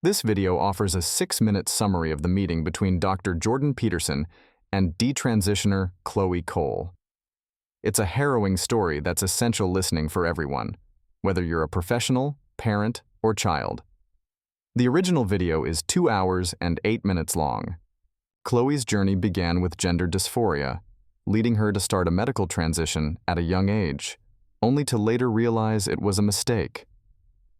This video offers a 6-minute summary of the meeting between Dr. Jordan Peterson and detransitioner Chloe Cole. It's a harrowing story that's essential listening for everyone, whether you're a professional, parent, or child. The original video is 2 hours and 8 minutes long. Chloe's journey began with gender dysphoria, leading her to start a medical transition at a young age, only to later realize it was a mistake.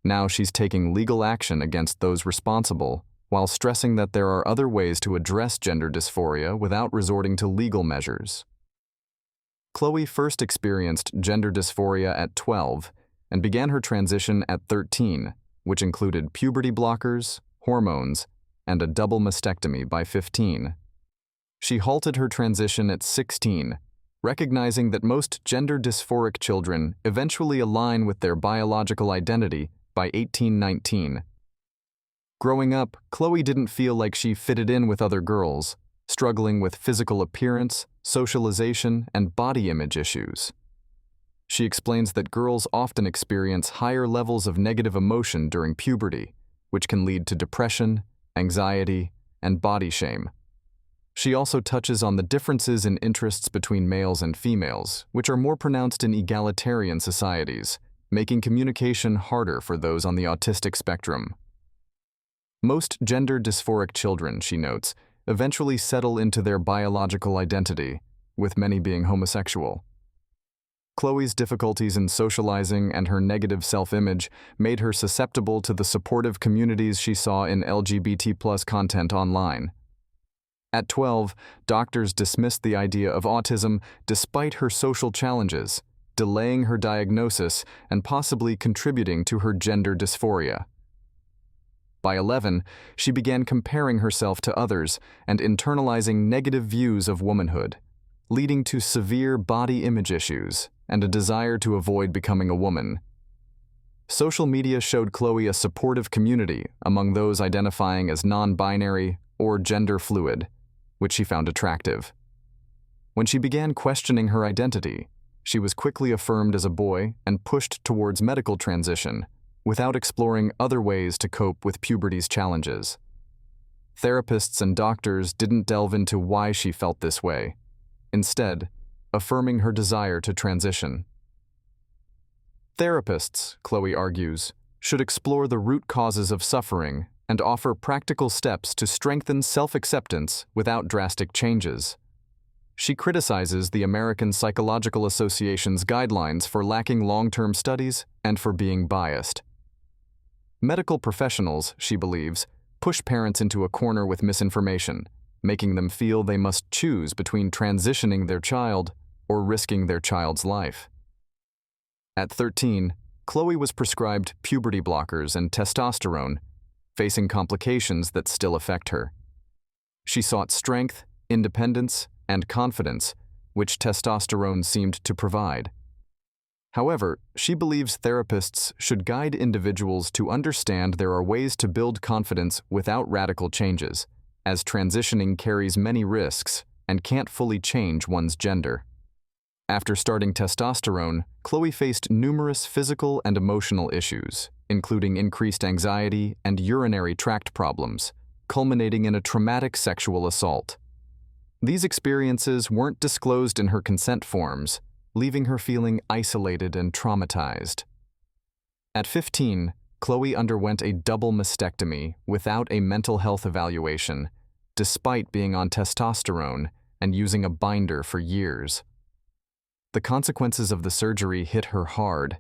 Now she's taking legal action against those responsible, while stressing that there are other ways to address gender dysphoria without resorting to legal measures. Chloe first experienced gender dysphoria at 12 and began her transition at 13, which included puberty blockers, hormones, and a double mastectomy by 15. She halted her transition at 16, recognizing that most gender dysphoric children eventually align with their biological identity by 18-19. Growing up, Chloe didn't feel like she fitted in with other girls, struggling with physical appearance, socialization, and body image issues. She explains that girls often experience higher levels of negative emotion during puberty, which can lead to depression, anxiety, and body shame. She also touches on the differences in interests between males and females, which are more pronounced in egalitarian societies, making communication harder for those on the autistic spectrum. Most gender dysphoric children, she notes, eventually settle into their biological identity, with many being homosexual. Chloe's difficulties in socializing and her negative self-image made her susceptible to the supportive communities she saw in LGBT+ content online. At 12, doctors dismissed the idea of autism despite her social challenges, delaying her diagnosis and possibly contributing to her gender dysphoria. By 11, she began comparing herself to others and internalizing negative views of womanhood, leading to severe body image issues and a desire to avoid becoming a woman. Social media showed Chloe a supportive community among those identifying as non-binary or gender fluid, which she found attractive. When she began questioning her identity, she was quickly affirmed as a boy and pushed towards medical transition, without exploring other ways to cope with puberty's challenges. Therapists and doctors didn't delve into why she felt this way, instead, affirming her desire to transition. Therapists, Chloe argues, should explore the root causes of suffering and offer practical steps to strengthen self-acceptance without drastic changes. She criticizes the American Psychological Association's guidelines for lacking long-term studies and for being biased. Medical professionals, she believes, push parents into a corner with misinformation, making them feel they must choose between transitioning their child or risking their child's life. At 13, Chloe was prescribed puberty blockers and testosterone, facing complications that still affect her. She sought strength, independence, and confidence, which testosterone seemed to provide. However, she believes therapists should guide individuals to understand there are ways to build confidence without radical changes, as transitioning carries many risks and can't fully change one's gender. After starting testosterone, Chloe faced numerous physical and emotional issues, including increased anxiety and urinary tract problems, culminating in a traumatic sexual assault. These experiences weren't disclosed in her consent forms, leaving her feeling isolated and traumatized. At 15, Chloe underwent a double mastectomy without a mental health evaluation, despite being on testosterone and using a binder for years. The consequences of the surgery hit her hard,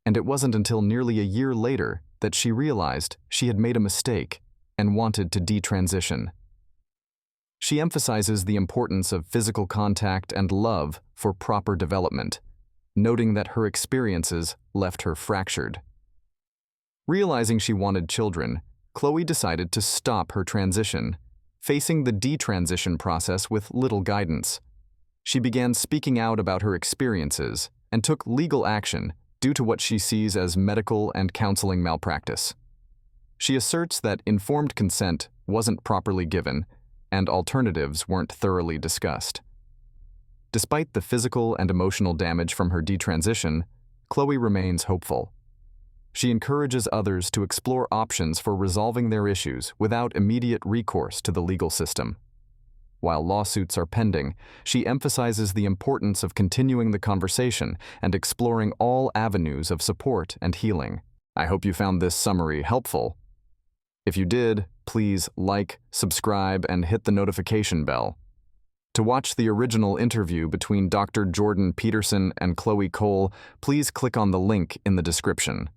and it wasn't until nearly a year later that she realized she had made a mistake and wanted to detransition. She emphasizes the importance of physical contact and love for proper development, noting that her experiences left her fractured. Realizing she wanted children, Chloe decided to stop her transition, facing the detransition process with little guidance. She began speaking out about her experiences and took legal action due to what she sees as medical and counseling malpractice. She asserts that informed consent wasn't properly given and alternatives weren't thoroughly discussed. Despite the physical and emotional damage from her detransition, Chloe remains hopeful. She encourages others to explore options for resolving their issues without immediate recourse to the legal system. While lawsuits are pending, she emphasizes the importance of continuing the conversation and exploring all avenues of support and healing. I hope you found this summary helpful. If you did, please like, subscribe, and hit the notification bell. To watch the original interview between Dr. Jordan Peterson and Chloe Cole, please click on the link in the description.